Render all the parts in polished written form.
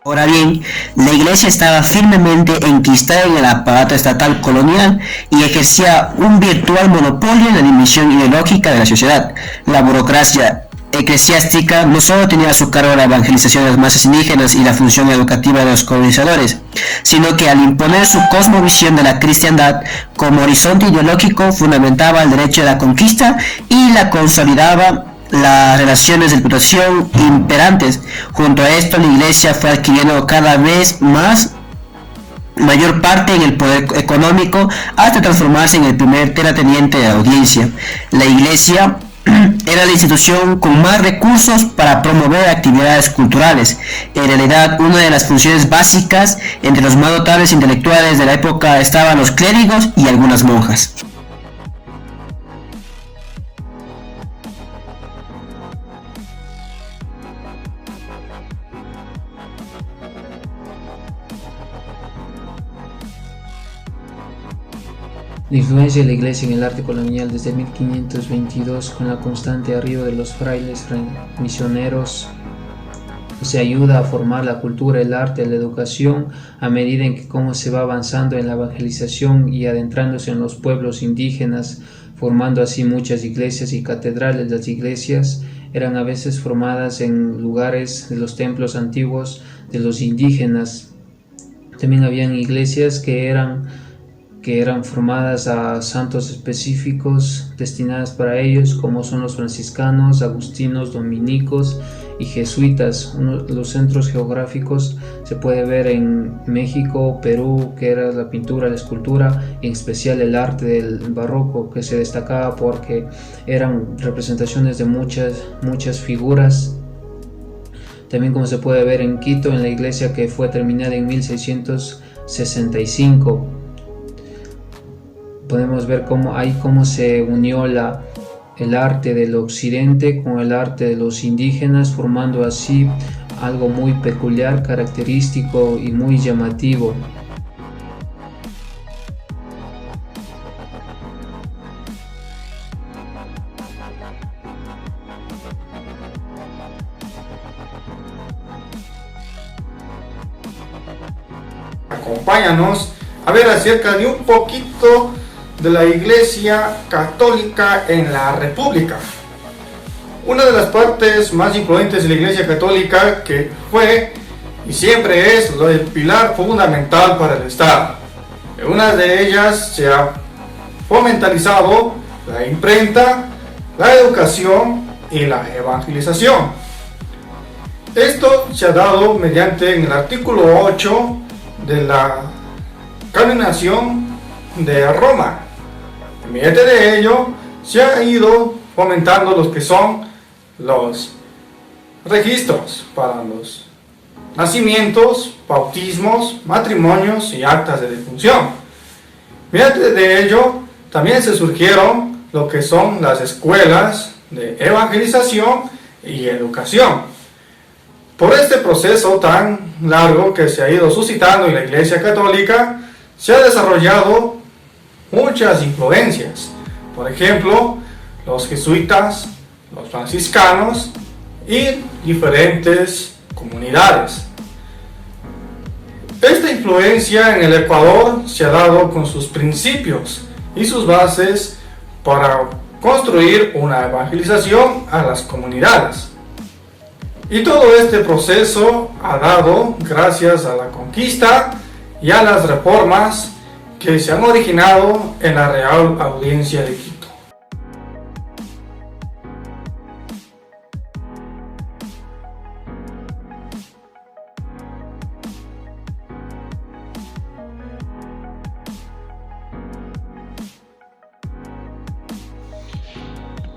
Ahora bien, la Iglesia estaba firmemente enquistada en el aparato estatal colonial y ejercía un virtual monopolio en la dimensión ideológica de la sociedad. La burocracia eclesiástica no solo tenía a su cargo la evangelización de las masas indígenas y la función educativa de los colonizadores, sino que al imponer su cosmovisión de la cristiandad como horizonte ideológico fundamentaba el derecho de la conquista y la consolidaba las relaciones de explotación imperantes. Junto a esto, la Iglesia fue adquiriendo cada vez más mayor parte en el poder económico hasta transformarse en el primer terrateniente de la audiencia. La Iglesia era la institución con más recursos para promover actividades culturales. En realidad, una de las funciones básicas entre los más notables intelectuales de la época estaban los clérigos y algunas monjas. La influencia de la Iglesia en el arte colonial desde 1522, con la constante arribo de los frailes misioneros, se ayuda a formar la cultura, el arte, la educación, a medida en que cómo se va avanzando en la evangelización y adentrándose en los pueblos indígenas, formando así muchas iglesias y catedrales. Las iglesias eran a veces formadas en lugares de los templos antiguos de los indígenas. También habían iglesias que eran formadas a santos específicos destinadas para ellos, como son los franciscanos, agustinos, dominicos y jesuitas. Los centros geográficos se puede ver en México, Perú, que era la pintura, la escultura, en especial el arte del barroco, que se destacaba porque eran representaciones de muchas figuras. También, como se puede ver en Quito, en la iglesia que fue terminada en 1665, podemos ver cómo se unió el arte del occidente con el arte de los indígenas, formando así algo muy peculiar, característico y muy llamativo. Acompáñanos a ver acerca de un poquito de la Iglesia Católica en la República. Una de las partes más influyentes de la Iglesia Católica, que fue y siempre es el pilar fundamental para el Estado. En una de ellas se ha fomentalizado la imprenta, la educación y la evangelización. Esto se ha dado mediante en el artículo 8 de la canonización de Roma. Mediante de ello se ha ido fomentando los que son los registros para los nacimientos, bautismos, matrimonios y actas de defunción. Mediante de ello también se surgieron lo que son las escuelas de evangelización y educación. Por este proceso tan largo que se ha ido suscitando en la Iglesia Católica, se ha desarrollado muchas influencias. Por ejemplo, los jesuitas, los franciscanos y diferentes comunidades. Esta influencia en el Ecuador se ha dado con sus principios y sus bases para construir una evangelización a las comunidades. Y todo este proceso ha dado gracias a la conquista y a las reformas que se han originado en la Real Audiencia de Quito.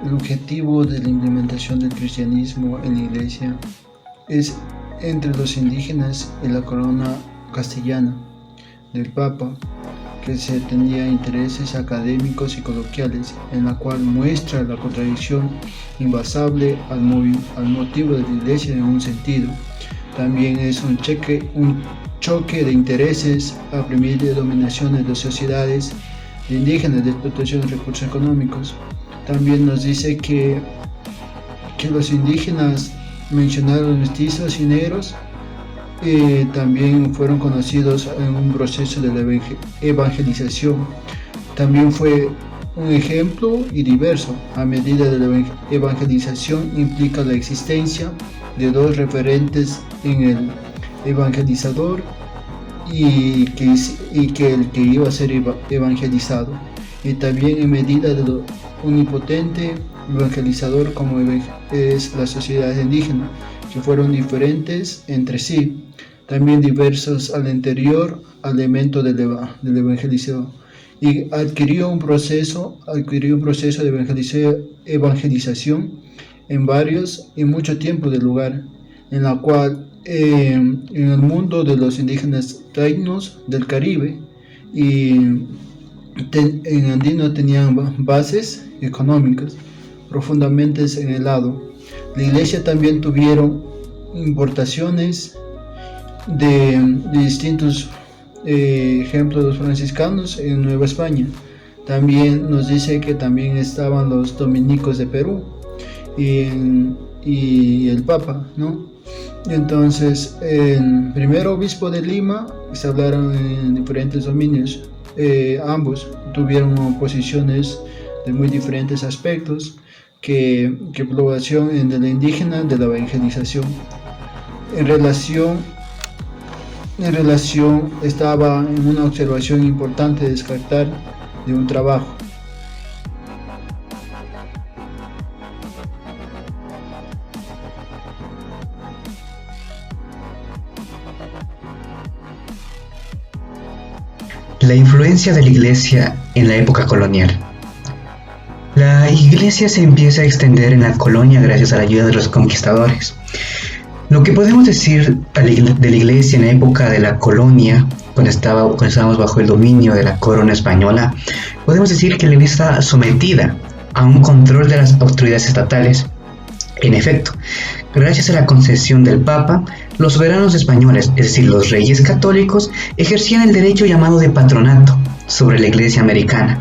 El objetivo de la implementación del cristianismo en la Iglesia es entre los indígenas y la corona castellana del Papa, que se tenía intereses académicos y coloquiales, en la cual muestra la contradicción invasable al motivo de la Iglesia en un sentido. También es un choque de intereses a premiar de dominaciones de sociedades de indígenas de explotación de recursos económicos. También nos dice que los indígenas mencionados mestizos y negros también fueron conocidos en un proceso de la evangelización. También fue un ejemplo y diverso. A medida de la evangelización implica la existencia de dos referentes en el evangelizador y que el que iba a ser evangelizado, y también en medida de lo omnipotente evangelizador como es la sociedad indígena, que fueron diferentes entre sí, también diversos al interior al elemento del evangelizador, y adquirió un proceso de evangelización en mucho tiempo de lugar, en la cual en el mundo de los indígenas taínos del Caribe y en andino tenían bases económicas profundamente en el lado. La iglesia también tuvieron importaciones de distintos ejemplos de los franciscanos en Nueva España. También nos dice que también estaban los dominicos de Perú y el Papa, ¿no? Entonces, el primer obispo de Lima se hablaron en diferentes dominios. Ambos tuvieron posiciones de muy diferentes aspectos que población de la indígena de la evangelización. En relación estaba en una observación importante de descartar de un trabajo. La influencia de la Iglesia en la época colonial. La Iglesia se empieza a extender en la colonia gracias a la ayuda de los conquistadores. Lo que podemos decir de la Iglesia en la época de la colonia, cuando estábamos bajo el dominio de la corona española, podemos decir que la Iglesia estaba sometida a un control de las autoridades estatales. En efecto, gracias a la concesión del Papa, los soberanos españoles, es decir, los reyes católicos, ejercían el derecho llamado de patronato sobre la Iglesia americana.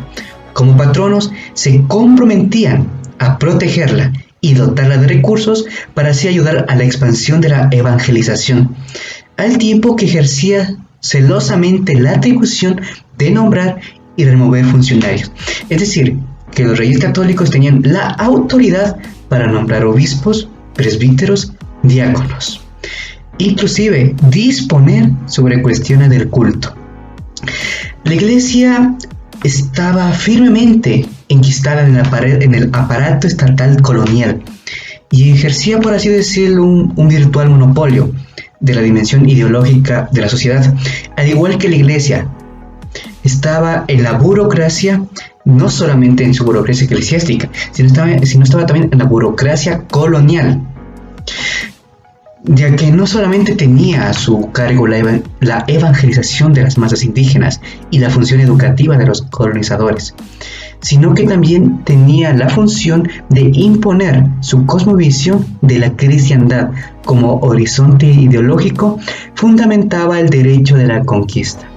Como patronos, se comprometían a protegerla y dotarla de recursos para así ayudar a la expansión de la evangelización, al tiempo que ejercía celosamente la atribución de nombrar y remover funcionarios. Es decir, que los reyes católicos tenían la autoridad para nombrar obispos, presbíteros, diáconos, inclusive disponer sobre cuestiones del culto. La Iglesia estaba firmemente enquistada en el aparato estatal colonial y ejercía, por así decirlo, un virtual monopolio de la dimensión ideológica de la sociedad, al igual que la Iglesia estaba en la burocracia, no solamente en su burocracia eclesiástica, sino estaba también en la burocracia colonial, ya que no solamente tenía a su cargo la evangelización de las masas indígenas y la función educativa de los colonizadores, sino que también tenía la función de imponer su cosmovisión de la cristiandad como horizonte ideológico, fundamentaba el derecho de la conquista.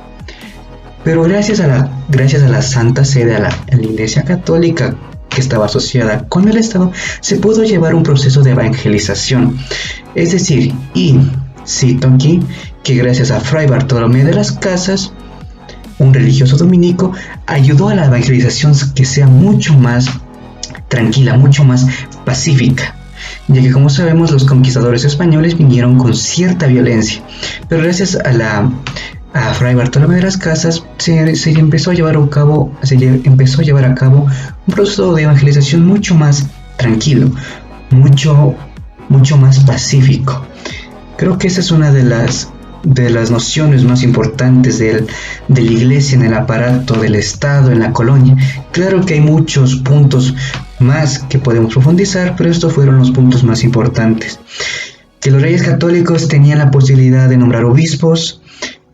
Pero gracias a la Santa Sede, a la Iglesia Católica, que estaba asociada con el Estado, se pudo llevar un proceso de evangelización. Es decir, y cito aquí, que gracias a Fray Bartolomé de las Casas, un religioso dominico, ayudó a la evangelización que sea mucho más tranquila, mucho más pacífica, ya que, como sabemos, los conquistadores españoles vinieron con cierta violencia, pero gracias a Fray Bartolomé de las Casas se empezó a llevar a cabo un proceso de evangelización mucho más tranquilo, mucho más pacífico. Creo que esa es una de las nociones más importantes de la Iglesia en el aparato del Estado, en la colonia. Claro que hay muchos puntos más que podemos profundizar, pero estos fueron los puntos más importantes. Que los reyes católicos tenían la posibilidad de nombrar obispos,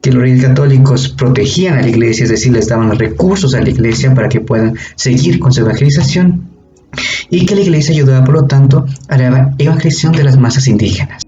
que los reyes católicos protegían a la Iglesia, es decir, les daban los recursos a la Iglesia para que puedan seguir con su evangelización, y que la Iglesia ayudaba, por lo tanto, a la evangelización de las masas indígenas.